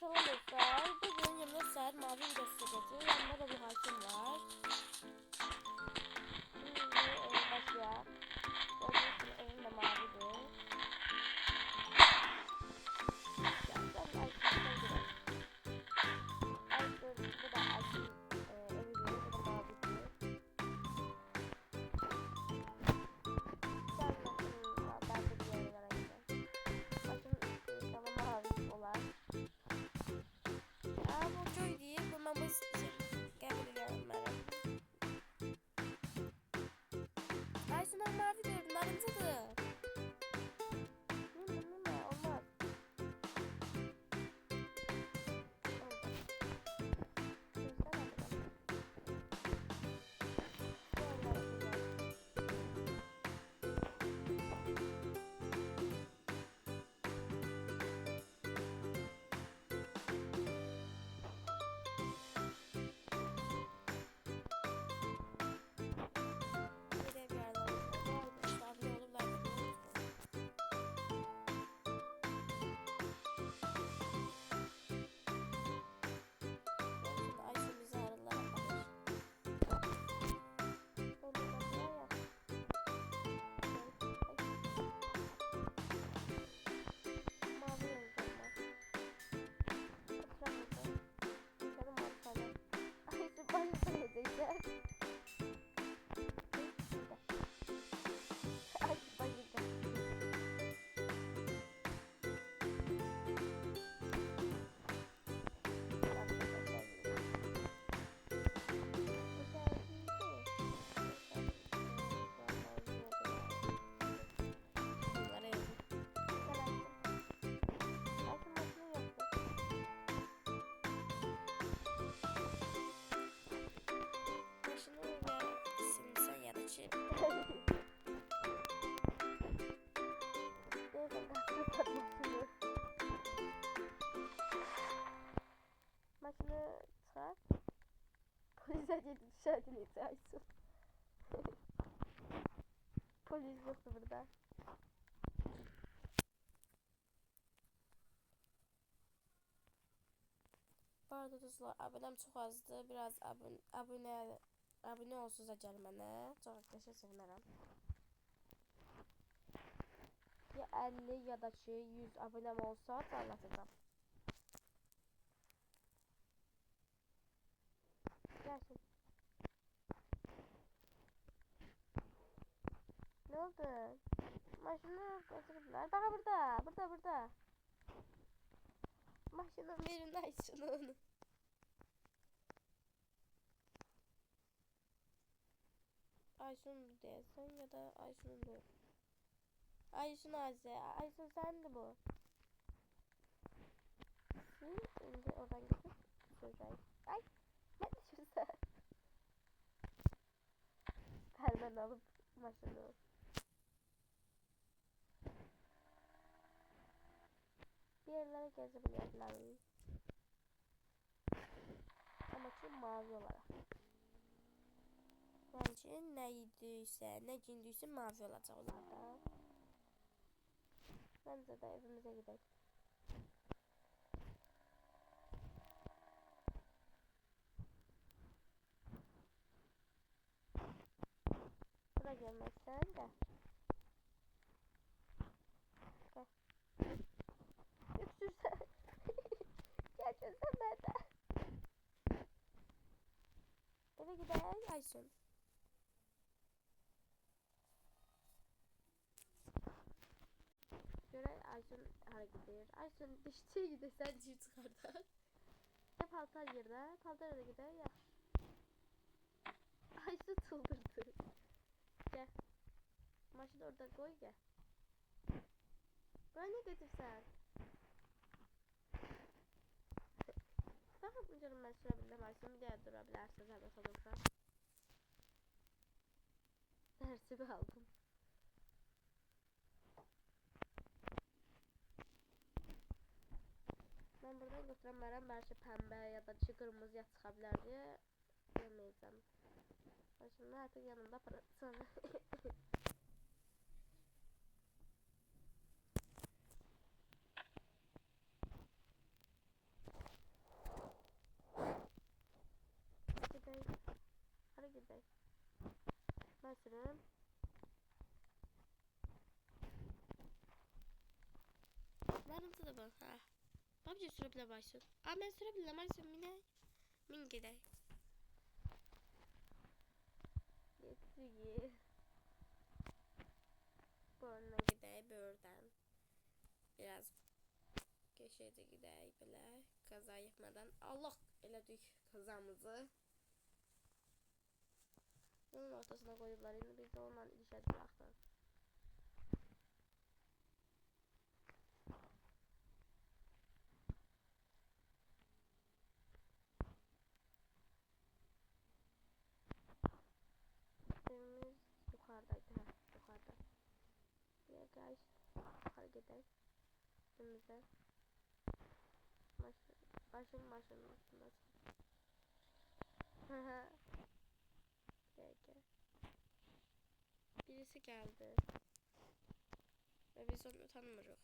arkadaşlar. Bugün 24 saat mavi göstereceğiz. Yanında da bir hakim var. Şimdi başlıyor. Gördüğünüz gibi evim de mavidir. Zaten Ayşe'den girelim. Ayşe, bu da Ayşe'nin evidir. Bu da mavidir. Ben de bir yerlere gideceğim. Başım kalan mavi olan. Bu Joy değil. Bu mama isteyeceğim. Gel buraya merhaba. Ayşe'den mavi gördüm. Arıncadır. Bilmem olmaz. Maşını çıkar. Polisler geldi dışarı dinleyeceksin Aysun. Polis yoktu burada. Bu arada dostlar abonem çok azdı. Biraz abone olsunuz acaba mənə. Çok arkadaşlar sevinirəm. Ya 50 ya da 100 abonem olsa anlatacağım. Gelsin. Ne oldu? Maşını götürdüler. Daha burada. Maşını verin Aysun'un. Aysun diyesen ya da Aysun'du. Aysun Aze. Aysun sendi bu. Şimdi oradan gidip şurayı. Ay. Ne düşürse. Hemen alıp maşını. Bir yerlere gezebilirler. Ama şu mavi olarak. Bence neydiyse, ne cindiyse mavi olacak onlardan. Bence de evimize gidelim. Buna gelmezsen gel. Gel. Öksürsen. Gel çözsen nerede? Eve gidelim Aysun. Göre Aysun hareketler. Aysun dişçiye gidersen dişi çıkardan. Ya paltar yerde. Paltar da gider ya. Aysun çıldırdı. Gel. Maşını orada koy gel. Bana ne getirsen? Bakın canım ben sürebildim Aysun. Bir diğer durabilirsin zahmet olursa. Dersimi aldım. Ben buradan götüremem. Belki pembe ya da kırmızıya çıkabilir diye demeyeceğim. Şimdi artık yanımda para sonra. sürüm. Varımda da bak ha. Babca sürebilir başsın. Aa ben sürebilirim Aysun mine. Min gider. Getiriyor. Buradan gider buradan. Biraz köşede gider böyle. Kaza yapmadan. Allah elədik kazamızı. Yolun ortasına koydular. Şimdi biz de onunla ilişkiye bıraktık. Evimiz yukarıdaydı. Ha, yukarıda. Buraya guys. Yukarı gidelim. Evimize. Maşının üstünde. Peki. Birisi geldi. Ve biz onu tanımıyoruz.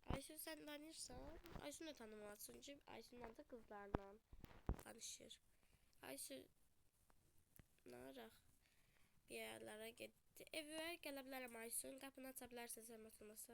Ayşe sen tanırsan, Ayşe'ni de tanımazsın çünkü Ayşe'nin adı kızlarla tanışır. Ayşe ne arak bir yerlere gitti. Evime gelebilirim Ayşe, kapını açabilirsin sen oturmasa.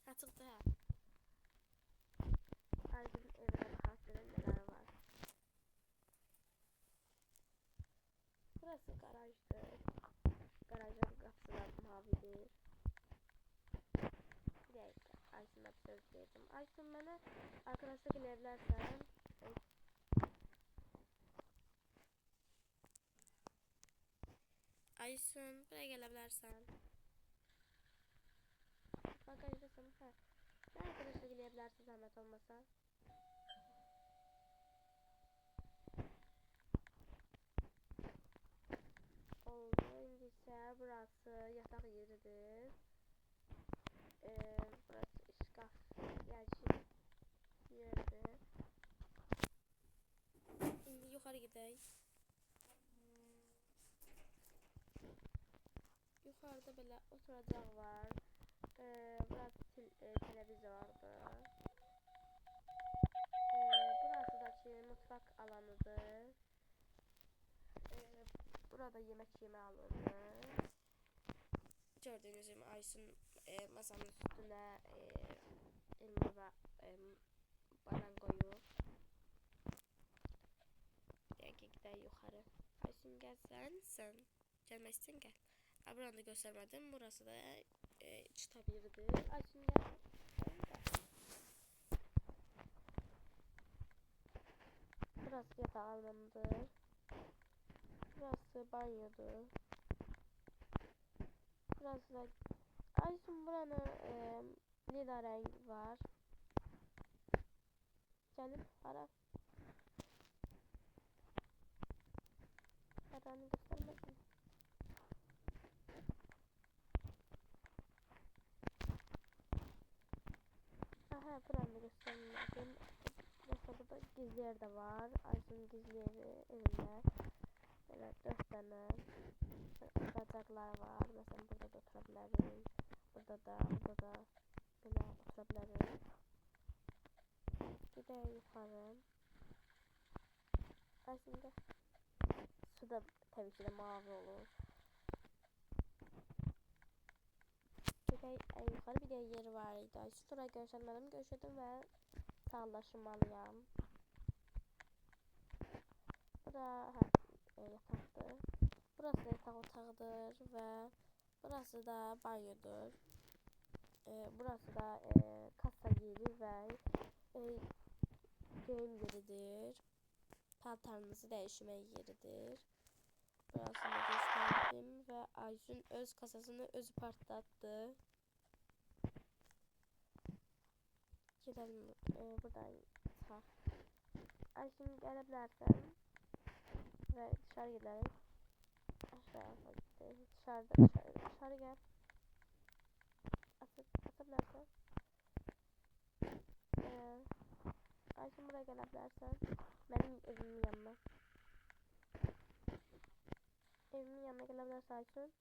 Ha çıktı ha. Ayşe'nin evine bakarsanız neler var. Burası garajdır. Garajın kapısı da mavidir. Bir dakika. Ayşe'ne bir söz verdim. Ayşe bana arkadaşlık ilerlersen Aysun buraya gelebilirsen. Bagajdasın ha. Ne arkadaşlık ilerlerse zahmet olmasa. Oldu. İndi ise burası yatak yeridir. Burası şkaf yerçi yerdir. İndi yukarı gidelim. Yukarıda böyle oturacak var. Burası televizyondu. Burası da mutfak alanıdır. Burada yemek yeme alanı. Gördüğünüz gibi Aysun masanın üstüne elma ve banan koyuyor. Gidelim yukarı. Aysun gel sen. Gelmezsin gel. Buranı da göstermedim. Burası da kitap yeridir. Aysun gel. Burası yatak alanıdır. Burası banyodur. Burası da Aysun buranın lila rengi var. Canım para. Paranı göstermesin. Aha buranı da göstermedim. Mesela burada gizli yer de var. Aysun gizli yeri evinde. Evet 4 tane bacaklar var. Mesela burada da oturabilirim. Burada da böyle oturabilirim. Bir de yukarı. Aslında su da tabii ki de mavi olur. Bir de en yukarı bir de yeri vardı. Sonra görüşemedim ve sağlaşmalıyım. Bura yataktır. Burası da yatak otağıdır ve burası da banyodur. Burası da kasa yeri ve giyim yeridir. Paltarınızı değiştirme yeridir. Burasını gösterdim ve Aysun öz kasasını özü partlattı. Gidelim buradan sağ. Aysun gelebilirsen ve dışarı gidelim. Aşağı gidelim. Dışarı gel. Atabilirsen. Aysun buraya gelebilirsen benim evimin yanına. Evimin yanına gelebilirsen Aysun.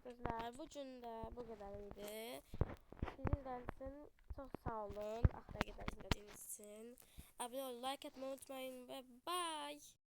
Kızlar bu gün de bu kadar idi. Bizi izlediğiniz için çok sağ olun. Akla giden izlediğiniz için. Abone ol, like atmayı unutmayın ve bye.